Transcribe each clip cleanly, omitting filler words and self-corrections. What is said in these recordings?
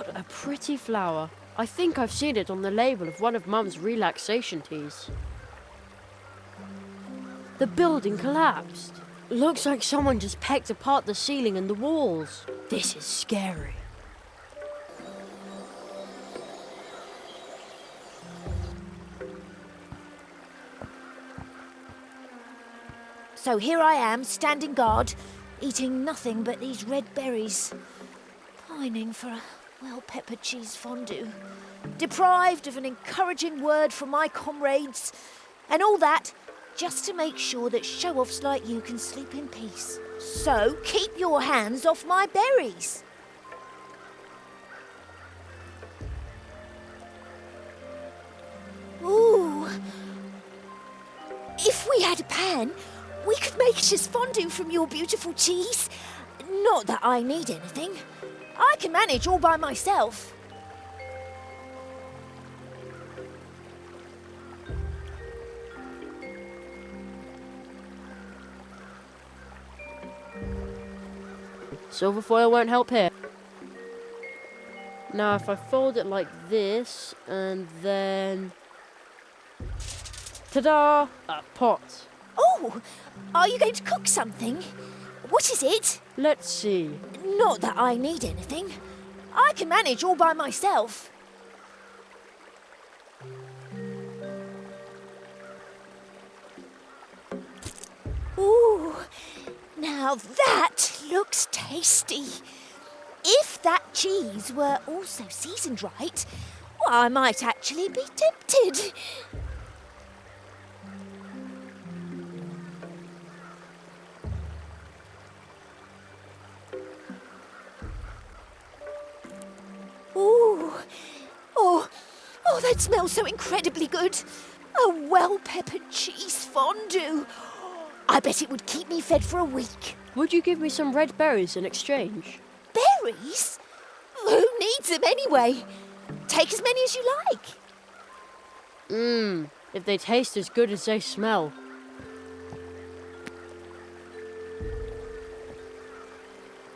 What a pretty flower. I think I've seen it on the label of one of Mum's relaxation teas. The building collapsed. Looks like someone just pecked apart the ceiling and the walls. This is scary. So here I am, standing guard, eating nothing but these red berries, pining for a well-peppered cheese fondue, deprived of an encouraging word from my comrades, and all that just to make sure that show-offs like you can sleep in peace. So keep your hands off my berries. Ooh. If we had a pan, we could make it as fondue from your beautiful cheese. Not that I need anything. I can manage all by myself. Silver foil won't help here. Now if I fold it like this, and then... Ta-da! A pot. Oh, are you going to cook something? What is it? Let's see. Not that I need anything. I can manage all by myself. Ooh, now that looks tasty. If that cheese were also seasoned right, well, I might actually be tempted. Ooh, oh, that smells so incredibly good. A well-peppered cheese fondue. I bet it would keep me fed for a week. Would you give me some red berries in exchange? Berries? Who needs them anyway? Take as many as you like. If they taste as good as they smell.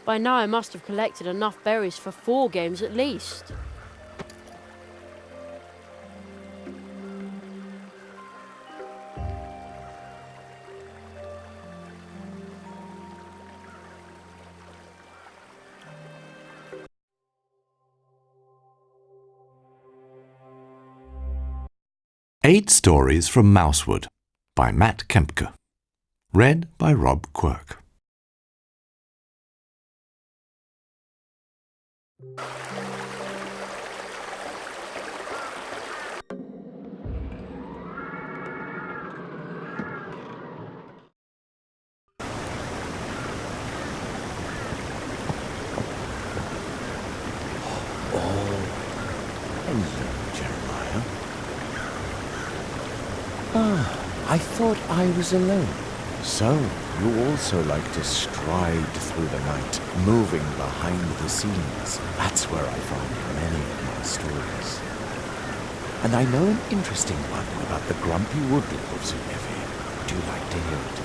By now I must have collected enough berries for 4 games at least. Eight Stories from Mousewood by Matt Kempke. Read by Rob Quirk. Hello, Jeremiah. I thought I was alone. So, you also like to stride through the night, moving behind the scenes. That's where I find many of my stories. And I know an interesting one about the grumpy woodlords who live here. Would you like to hear it?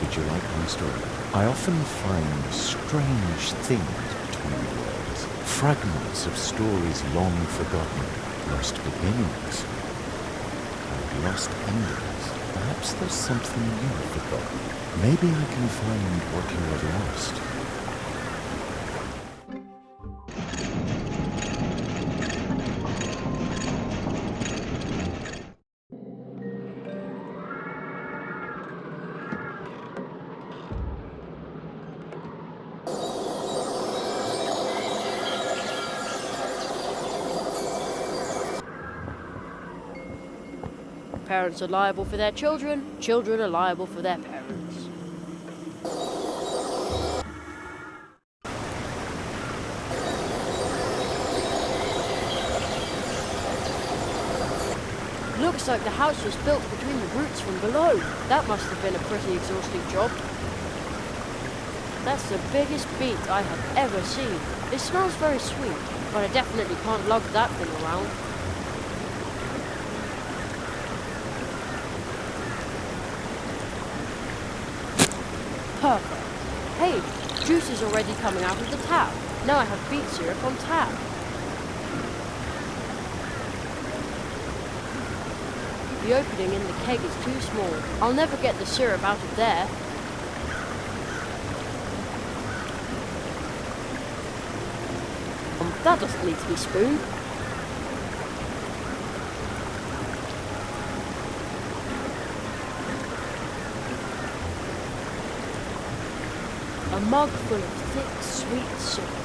Did you like my story? I often find strange things between words. Fragments of stories long forgotten, lost beginnings, and lost endings. Perhaps there's something you've forgotten. Maybe I can find what you have lost. Parents are liable for their children, children are liable for their parents. Looks like the house was built between the roots from below. That must have been a pretty exhausting job. That's the biggest beet I have ever seen. It smells very sweet, but I definitely can't lug that thing around. Perfect. Hey, juice is already coming out of the tap. Now I have beet syrup on tap. The opening in the keg is too small. I'll never get the syrup out of there. That doesn't need to be spooned. A mug full of thick, sweet syrup.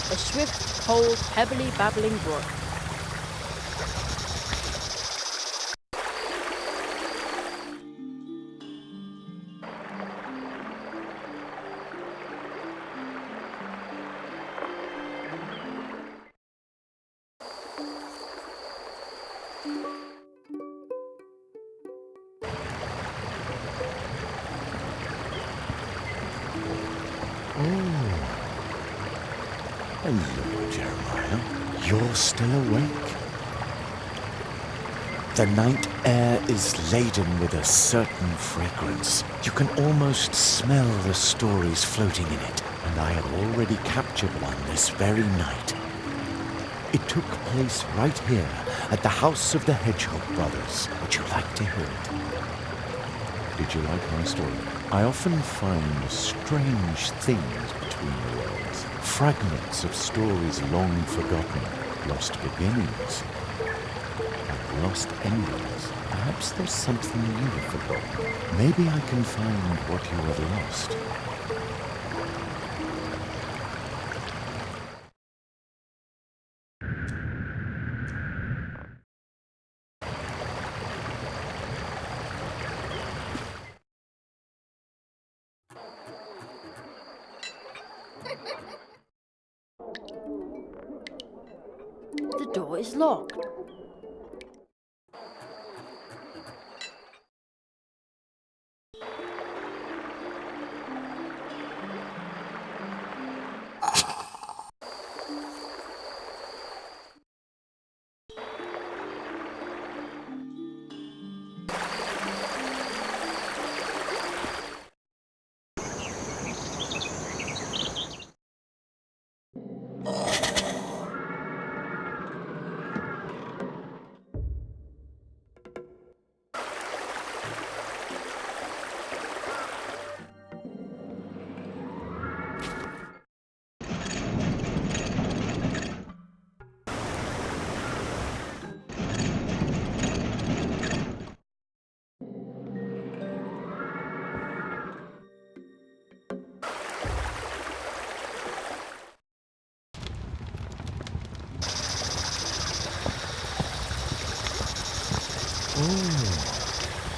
A swift, cold, pebbly, babbling brook. Hello, Jeremiah. You're still awake. The night air is laden with a certain fragrance. You can almost smell the stories floating in it, and I have already captured one this very night. It took place right here at the house of the Hedgehog brothers. Would you like to hear it? Did you like my story? I often find strange things between the worlds. Fragments of stories long forgotten, lost beginnings, and lost endings. Perhaps there's something you have forgotten. Maybe I can find what you have lost. The door is locked.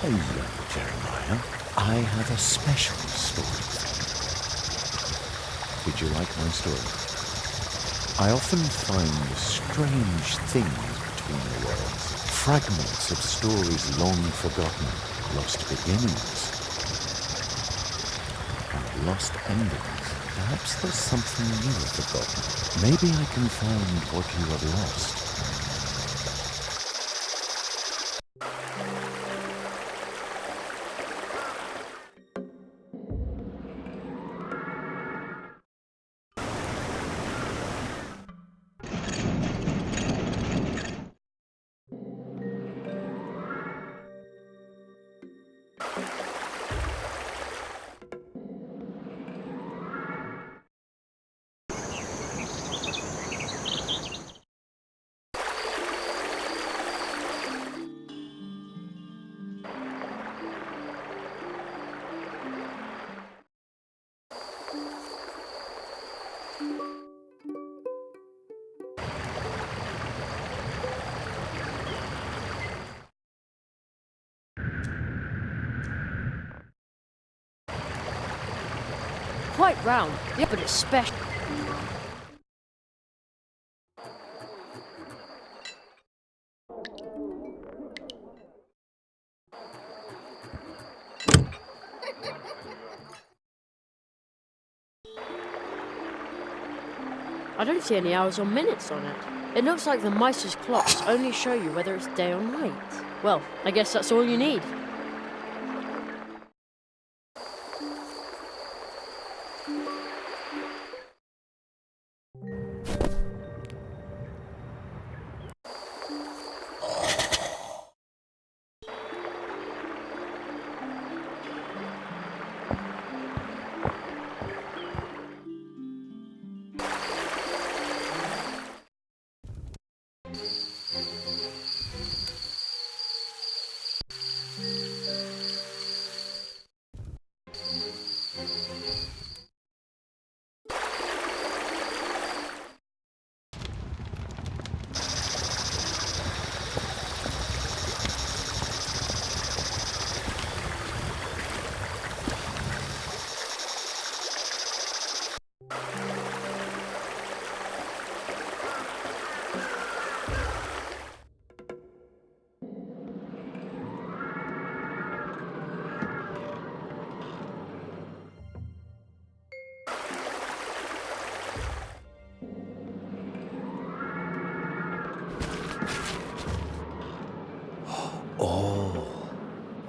Hello, Jeremiah. I have a special story. Did you like my story? I often find strange things between the worlds. Fragments of stories long forgotten, lost beginnings, and lost endings. Perhaps there's something you have forgotten. Maybe I can find what you have lost. quite round, yeah, but it's special. I don't see any hours or minutes on it. It looks like the mice's clocks only show you whether it's day or night. Well, I guess that's all you need.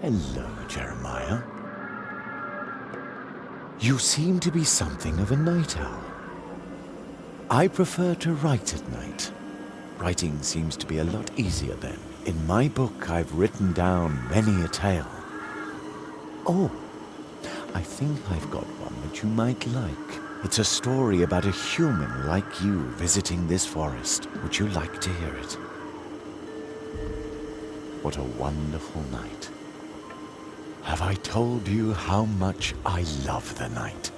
Hello, Jeremiah. You seem to be something of a night owl. I prefer to write at night. Writing seems to be a lot easier then. In my book, I've written down many a tale. Oh, I think I've got one that you might like. It's a story about a human like you visiting this forest. Would you like to hear it? What a wonderful night. Have I told you how much I love the night?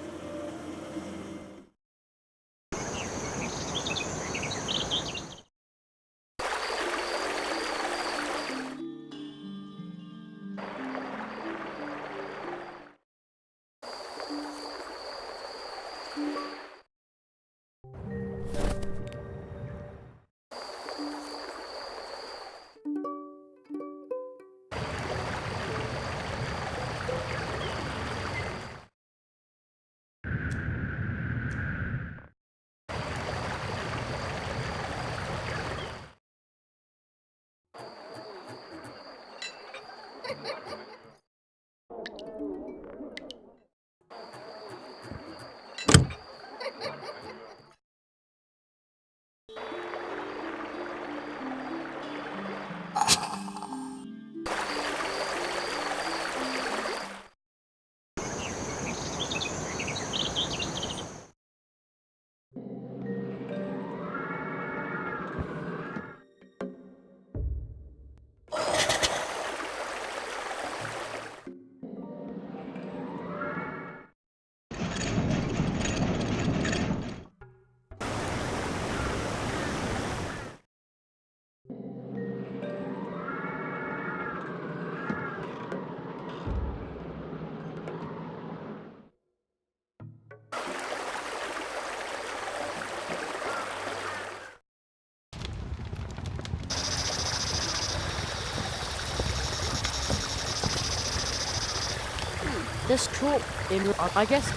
This chalk in, I guess.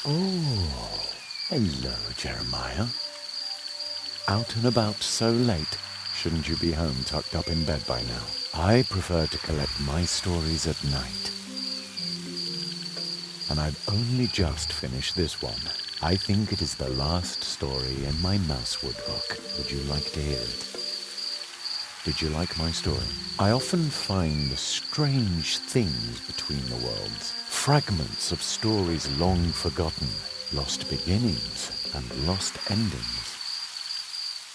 Oh, hello, Jeremiah. Out and about so late? Shouldn't you be home tucked up in bed by now? I prefer to collect my stories at night. And I've only just finished this one. I think it is the last story in my Mousewood book. Would you like to hear it? Did you like my story? I often find strange things between the worlds. Fragments of stories long forgotten, lost beginnings and lost endings.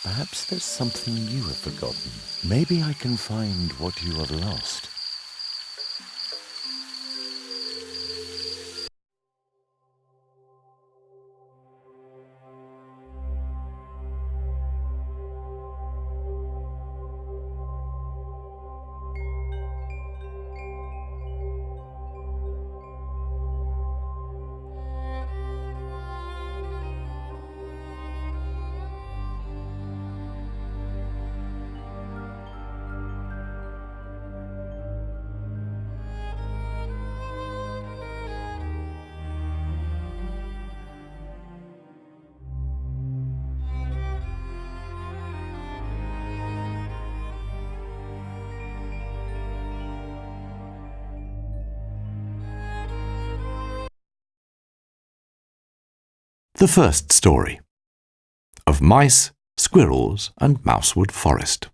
Perhaps there's something you have forgotten. Maybe I can find what you have lost. The first story of mice, squirrels, and Mousewood Forest.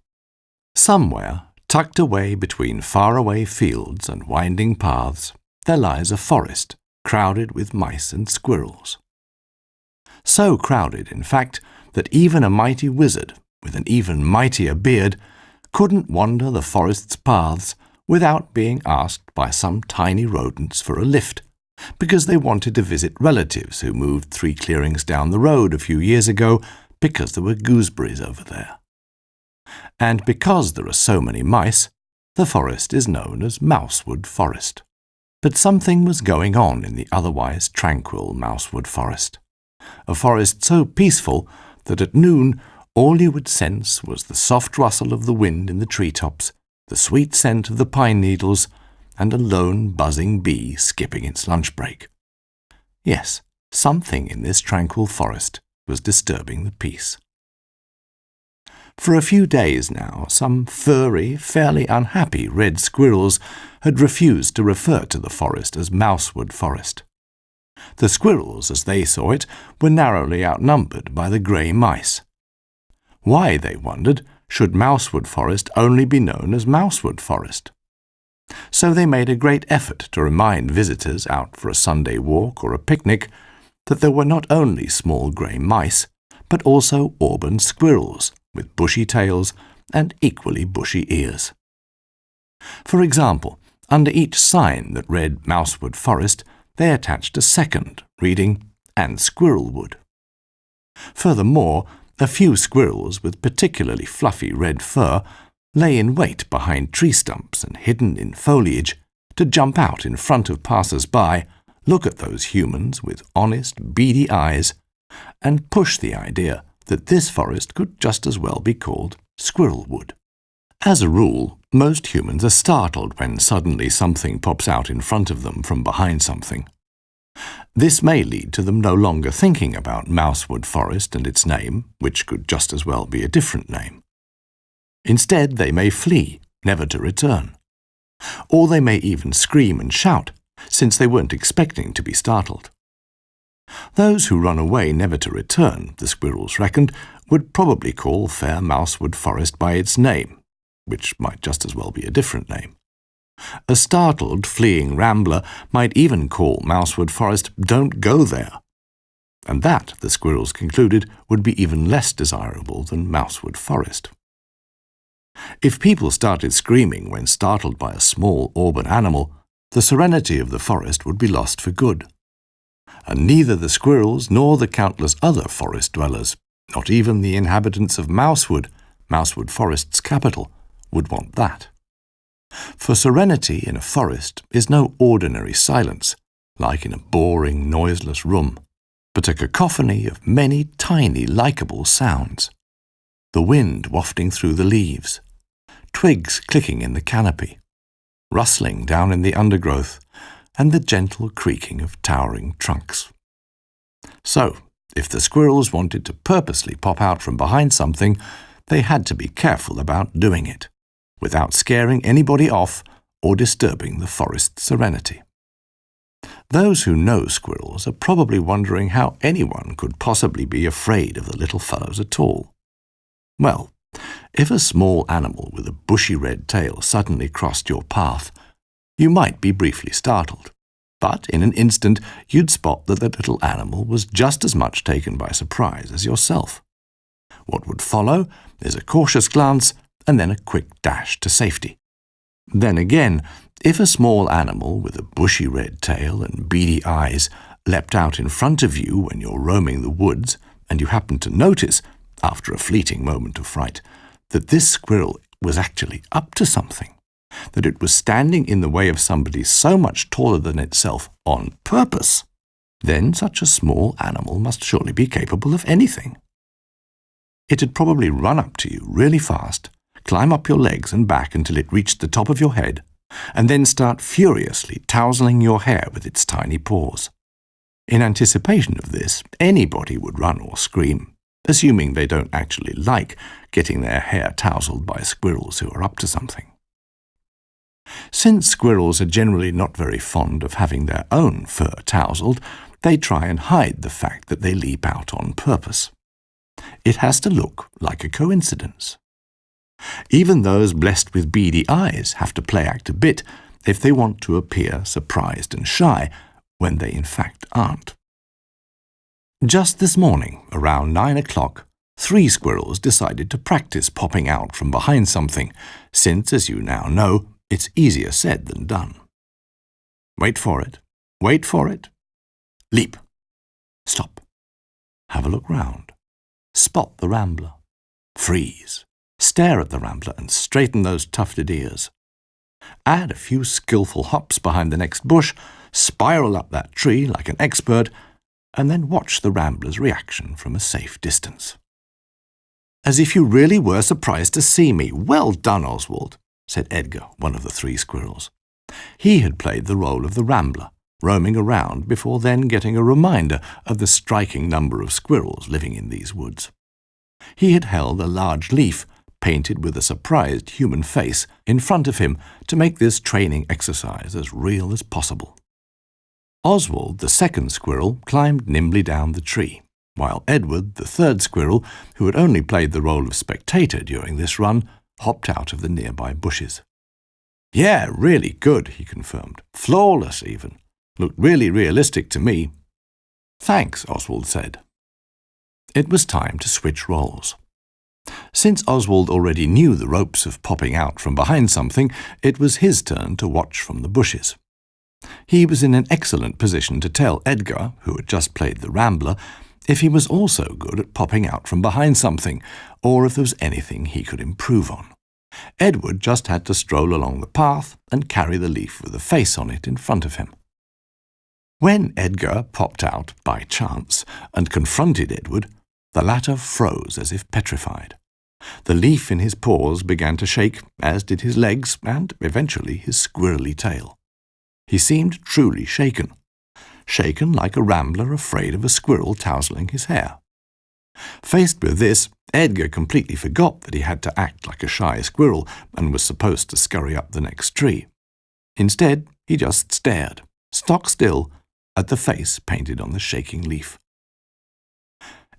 Somewhere, tucked away between faraway fields and winding paths, there lies a forest crowded with mice and squirrels. So crowded, in fact, that even a mighty wizard with an even mightier beard couldn't wander the forest's paths without being asked by some tiny rodents for a lift, because they wanted to visit relatives who moved 3 clearings down the road a few years ago because there were gooseberries over there. And because there are so many mice, the forest is known as Mousewood Forest. But something was going on in the otherwise tranquil Mousewood Forest, a forest so peaceful that at noon all you would sense was the soft rustle of the wind in the treetops, the sweet scent of the pine needles, and a lone buzzing bee skipping its lunch break. Yes, something in this tranquil forest was disturbing the peace. For a few days now, some furry, fairly unhappy red squirrels had refused to refer to the forest as Mousewood Forest. The squirrels, as they saw it, were narrowly outnumbered by the grey mice. Why, they wondered, should Mousewood Forest only be known as Mousewood Forest? So they made a great effort to remind visitors out for a Sunday walk or a picnic that there were not only small grey mice, but also auburn squirrels with bushy tails and equally bushy ears. For example, under each sign that read Mousewood Forest, they attached a second, reading, "and Squirrelwood." Furthermore, a few squirrels with particularly fluffy red fur lay in wait behind tree stumps and hidden in foliage to jump out in front of passers-by, look at those humans with honest, beady eyes, and push the idea that this forest could just as well be called Squirrelwood. As a rule, most humans are startled when suddenly something pops out in front of them from behind something. This may lead to them no longer thinking about Mousewood Forest and its name, which could just as well be a different name. Instead, they may flee, never to return. Or they may even scream and shout, since they weren't expecting to be startled. Those who run away never to return, the squirrels reckoned, would probably call fair Mousewood Forest by its name, which might just as well be a different name. A startled, fleeing rambler might even call Mousewood Forest "Don't go there." And that, the squirrels concluded, would be even less desirable than Mousewood Forest. If people started screaming when startled by a small auburn animal, the serenity of the forest would be lost for good. And neither the squirrels nor the countless other forest dwellers, not even the inhabitants of Mousewood, Mousewood Forest's capital, would want that. For serenity in a forest is no ordinary silence, like in a boring, noiseless room, but a cacophony of many tiny, likeable sounds. The wind wafting through the leaves, twigs clicking in the canopy, rustling down in the undergrowth, and the gentle creaking of towering trunks. So, if the squirrels wanted to purposely pop out from behind something, they had to be careful about doing it, without scaring anybody off or disturbing the forest's serenity. Those who know squirrels are probably wondering how anyone could possibly be afraid of the little fellows at all. Well, if a small animal with a bushy red tail suddenly crossed your path, you might be briefly startled, but in an instant you'd spot that the little animal was just as much taken by surprise as yourself. What would follow is a cautious glance and then a quick dash to safety. Then again, if a small animal with a bushy red tail and beady eyes leapt out in front of you when you're roaming the woods, and you happened to notice, after a fleeting moment of fright, that this squirrel was actually up to something, that it was standing in the way of somebody so much taller than itself on purpose, then such a small animal must surely be capable of anything. It'd probably run up to you really fast, climb up your legs and back until it reached the top of your head, and then start furiously tousling your hair with its tiny paws. In anticipation of this, anybody would run or scream, assuming they don't actually like getting their hair tousled by squirrels who are up to something. Since squirrels are generally not very fond of having their own fur tousled, they try and hide the fact that they leap out on purpose. It has to look like a coincidence. Even those blessed with beady eyes have to play act a bit if they want to appear surprised and shy when they in fact aren't. Just this morning, around 9 o'clock, 3 squirrels decided to practice popping out from behind something, since, as you now know, it's easier said than done. Wait for it. Wait for it. Leap. Stop. Have a look round. Spot the rambler. Freeze. Stare at the rambler and straighten those tufted ears. Add a few skillful hops behind the next bush, spiral up that tree like an expert, and then watch the rambler's reaction from a safe distance. As if you really were surprised to see me. Well done, Oswald, said Edgar, one of the 3 squirrels. He had played the role of the rambler, roaming around before then getting a reminder of the striking number of squirrels living in these woods. He had held a large leaf, painted with a surprised human face, in front of him to make this training exercise as real as possible. Oswald, the 2nd squirrel, climbed nimbly down the tree, while Edward, the 3rd squirrel, who had only played the role of spectator during this run, hopped out of the nearby bushes. Yeah, really good, he confirmed. Flawless, even. Looked really realistic to me. Thanks, Oswald said. It was time to switch roles. Since Oswald already knew the ropes of popping out from behind something, it was his turn to watch from the bushes. He was in an excellent position to tell Edgar, who had just played the rambler, if he was also good at popping out from behind something, or if there was anything he could improve on. Edward just had to stroll along the path and carry the leaf with a face on it in front of him. When Edgar popped out by chance and confronted Edward, the latter froze as if petrified. The leaf in his paws began to shake, as did his legs and, eventually, his squirrely tail. He seemed truly shaken. Shaken like a rambler afraid of a squirrel tousling his hair. Faced with this, Edgar completely forgot that he had to act like a shy squirrel and was supposed to scurry up the next tree. Instead, he just stared, stock still, at the face painted on the shaking leaf.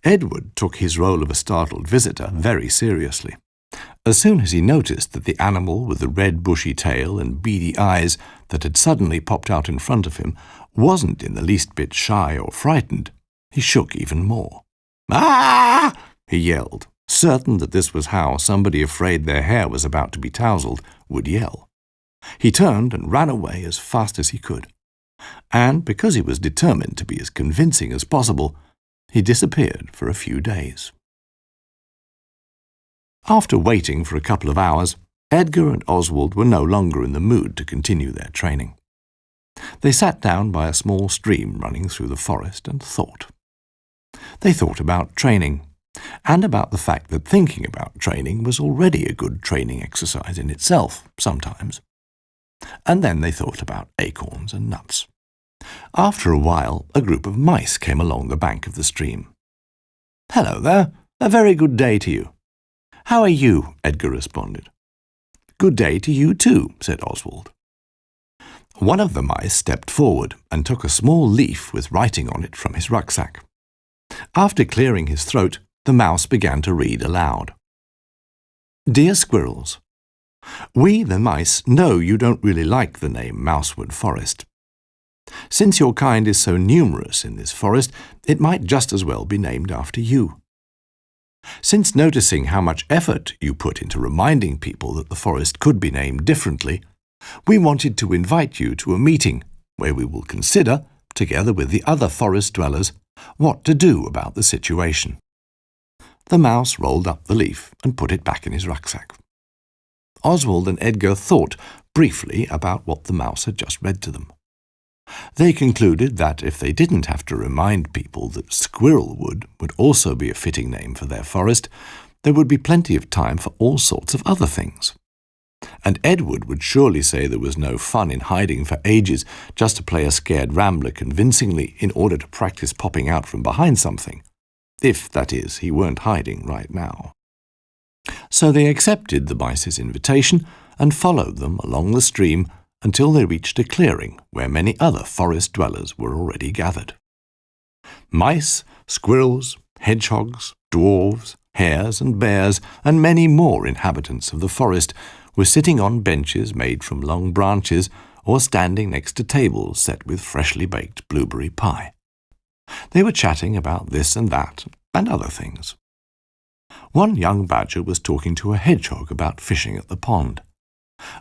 Edward took his role of a startled visitor very seriously. As soon as he noticed that the animal with the red bushy tail and beady eyes that had suddenly popped out in front of him wasn't in the least bit shy or frightened, he shook even more. "Ah!" he yelled, certain that this was how somebody afraid their hair was about to be tousled would yell. He turned and ran away as fast as he could. And because he was determined to be as convincing as possible, he disappeared for a few days. After waiting for a couple of hours, Edgar and Oswald were no longer in the mood to continue their training. They sat down by a small stream running through the forest and thought. They thought about training, and about the fact that thinking about training was already a good training exercise in itself, sometimes. And then they thought about acorns and nuts. After a while, a group of mice came along the bank of the stream. "Hello there, a very good day to you." "How are you?" Edgar responded. "Good day to you too," said Oswald. One of the mice stepped forward and took a small leaf with writing on it from his rucksack. After clearing his throat, the mouse began to read aloud. "Dear Squirrels, we, the mice, know you don't really like the name Mousewood Forest. Since your kind is so numerous in this forest, it might just as well be named after you. Since noticing how much effort you put into reminding people that the forest could be named differently, we wanted to invite you to a meeting where we will consider, together with the other forest dwellers, what to do about the situation." The mouse rolled up the leaf and put it back in his rucksack. Oswald and Edgar thought briefly about what the mouse had just read to them. They concluded that if they didn't have to remind people that Squirrelwood would also be a fitting name for their forest, there would be plenty of time for all sorts of other things. And Edward would surely say there was no fun in hiding for ages just to play a scared rambler convincingly in order to practice popping out from behind something, if, that is, he weren't hiding right now. So they accepted the mice's invitation and followed them along the stream until they reached a clearing where many other forest dwellers were already gathered. Mice, squirrels, hedgehogs, dwarves, hares and bears, and many more inhabitants of the forest were sitting on benches made from long branches or standing next to tables set with freshly baked blueberry pie. They were chatting about this and that and other things. One young badger was talking to a hedgehog about fishing at the pond.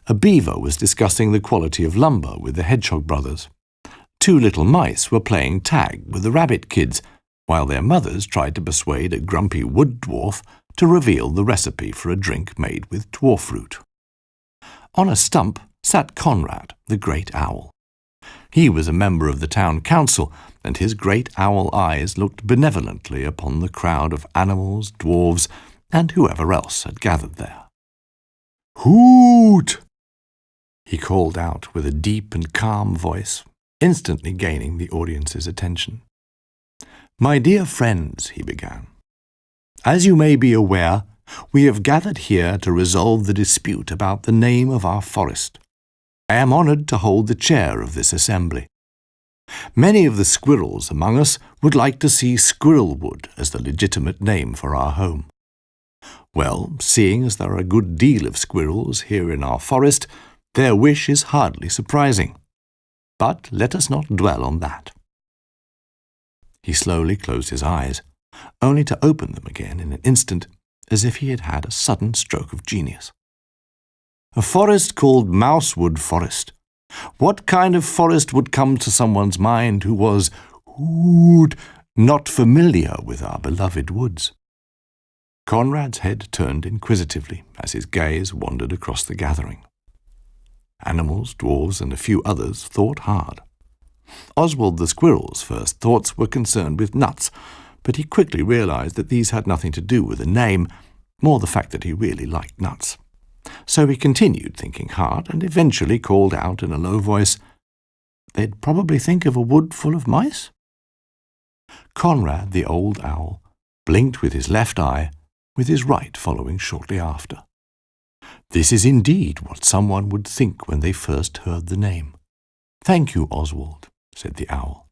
A beaver was discussing the quality of lumber with the hedgehog brothers. Two little mice were playing tag with the rabbit kids, while their mothers tried to persuade a grumpy wood dwarf to reveal the recipe for a drink made with dwarf root. On a stump sat Conrad, the great owl. He was a member of the town council, and his great owl eyes looked benevolently upon the crowd of animals, dwarves, and whoever else had gathered there. "Hoot!" he called out with a deep and calm voice, instantly gaining the audience's attention. "My dear friends," he began, "as you may be aware, we have gathered here to resolve the dispute about the name of our forest. I am honoured to hold the chair of this assembly. Many of the squirrels among us would like to see Squirrelwood as the legitimate name for our home. Well, seeing as there are a good deal of squirrels here in our forest, their wish is hardly surprising. But let us not dwell on that." He slowly closed his eyes, only to open them again in an instant, as if he had had a sudden stroke of genius. "A forest called Mousewood Forest. What kind of forest would come to someone's mind who was, not familiar with our beloved woods?" Conrad's head turned inquisitively as his gaze wandered across the gathering. Animals, dwarves, and a few others thought hard. Oswald the squirrel's first thoughts were concerned with nuts, but he quickly realized that these had nothing to do with the name, more the fact that he really liked nuts. So he continued thinking hard and eventually called out in a low voice, "They'd probably think of a wood full of mice?" Conrad, the old owl, blinked with his left eye, with his right following shortly after. "This is indeed what someone would think when they first heard the name. Thank you, Oswald," said the owl.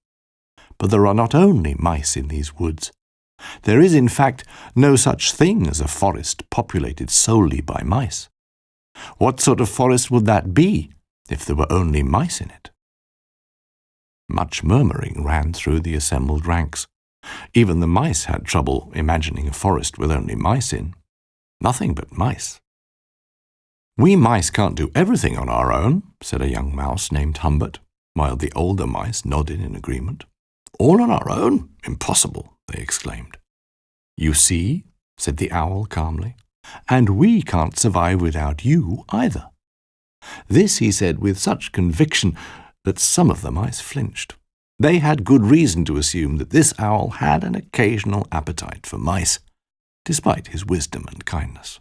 "But there are not only mice in these woods. There is, in fact, no such thing as a forest populated solely by mice. What sort of forest would that be if there were only mice in it?" Much murmuring ran through the assembled ranks. Even the mice had trouble imagining a forest with only mice in. Nothing but mice. "We mice can't do everything on our own," said a young mouse named Humbert, while the older mice nodded in agreement. "All on our own? Impossible," they exclaimed. "You see," said the owl calmly, "and we can't survive without you either." This he said with such conviction that some of the mice flinched. They had good reason to assume that this owl had an occasional appetite for mice, despite his wisdom and kindness.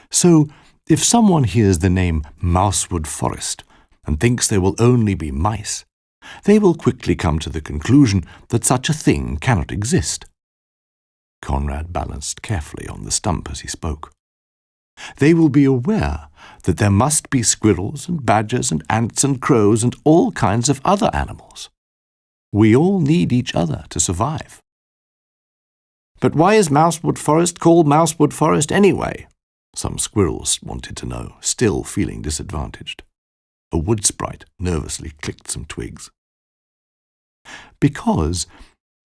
So, if someone hears the name Mousewood Forest and thinks there will only be mice, they will quickly come to the conclusion that such a thing cannot exist. Conrad balanced carefully on the stump as he spoke. They will be aware that there must be squirrels and badgers and ants and crows and all kinds of other animals. We all need each other to survive. "But why is Mousewood Forest called Mousewood Forest anyway?" some squirrels wanted to know, still feeling disadvantaged. A wood sprite nervously clicked some twigs. "Because,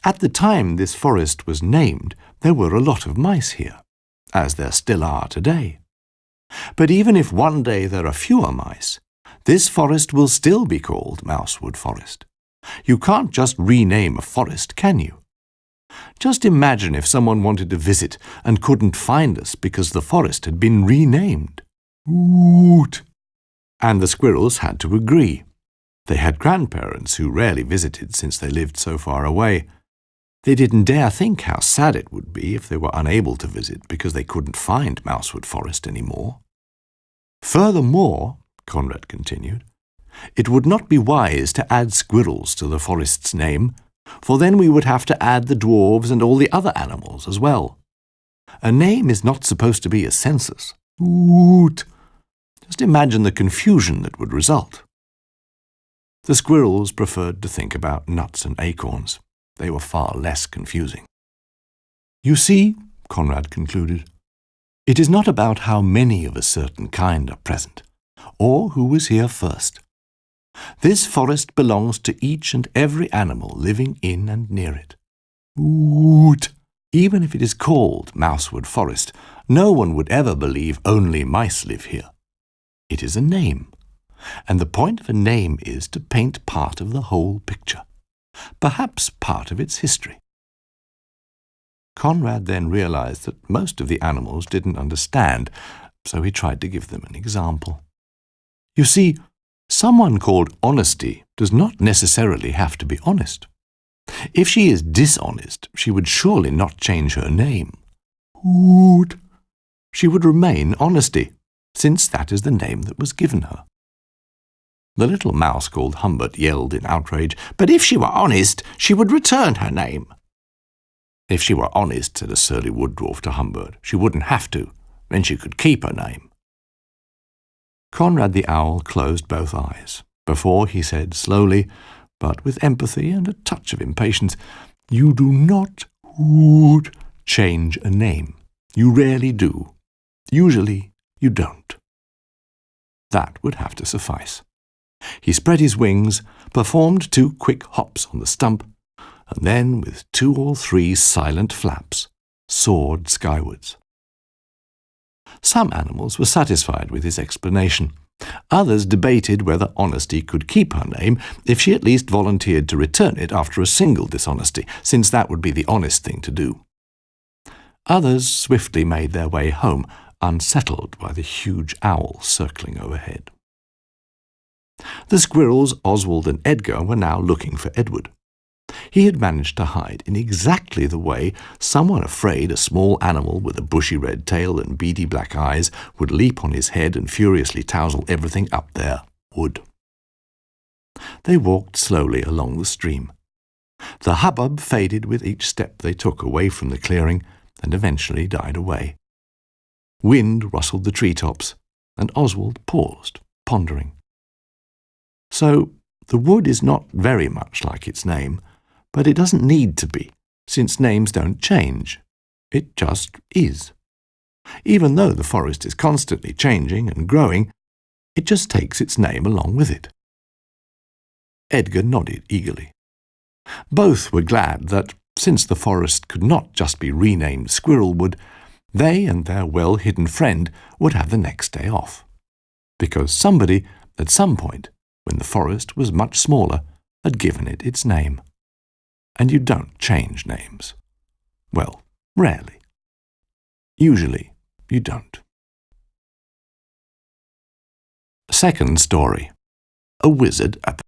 at the time this forest was named, there were a lot of mice here, as there still are today. But even if one day there are fewer mice, this forest will still be called Mousewood Forest. You can't just rename a forest, can you? Just imagine if someone wanted to visit and couldn't find us because the forest had been renamed. Hoot! And the squirrels had to agree. They had grandparents who rarely visited since they lived so far away. They didn't dare think how sad it would be if they were unable to visit because they couldn't find Mousewood Forest anymore. Furthermore, Conrad continued, it would not be wise to add squirrels to the forest's name, for then we would have to add the dwarves and all the other animals as well. A name is not supposed to be a census. Hoot! Just imagine the confusion that would result. The squirrels preferred to think about nuts and acorns. they were far less confusing. You see, Conrad concluded, it is not about how many of a certain kind are present, or who was here first. This forest belongs to each and every animal living in and near it. Oot! Even if it is called Mousewood Forest, no one would ever believe only mice live here. It is a name, and the point of a name is to paint part of the whole picture, perhaps part of its history. Conrad then realized that most of the animals didn't understand, so he tried to give them an example. You see, someone called Honesty does not necessarily have to be honest. If she is dishonest, she would surely not change her name. Hoot! She would remain Honesty, since that is the name that was given her. The little mouse called Humbert yelled in outrage, "But if she were honest, she would return her name." If she were honest, said a surly wood dwarf to Humbert, she wouldn't have to, then she could keep her name. Conrad the owl closed both eyes, before he said slowly, but with empathy and a touch of impatience, "You do not change a name. You rarely do. Usually you don't." That would have to suffice. He spread his wings, performed 2 quick hops on the stump, and then, with 2 or 3 silent flaps, soared skywards. Some animals were satisfied with his explanation. Others debated whether Honesty could keep her name if she at least volunteered to return it after a single dishonesty, since that would be the honest thing to do. Others swiftly made their way home, unsettled by the huge owl circling overhead. The squirrels, Oswald and Edgar, were now looking for Edward. He had managed to hide in exactly the way someone afraid a small animal with a bushy red tail and beady black eyes would leap on his head and furiously tousle everything up there would. They walked slowly along the stream. The hubbub faded with each step they took away from the clearing and eventually died away. Wind rustled the treetops, and Oswald paused, pondering. So, the wood is not very much like its name, but it doesn't need to be, since names don't change. It just is. Even though the forest is constantly changing and growing, it just takes its name along with it. Edgar nodded eagerly. Both were glad that, since the forest could not just be renamed Squirrelwood, they and their well-hidden friend would have the next day off. Because somebody, at some point, when the forest was much smaller, had given it its name. And you don't change names. Well, rarely. Usually, you don't. Second story. A Wizard at the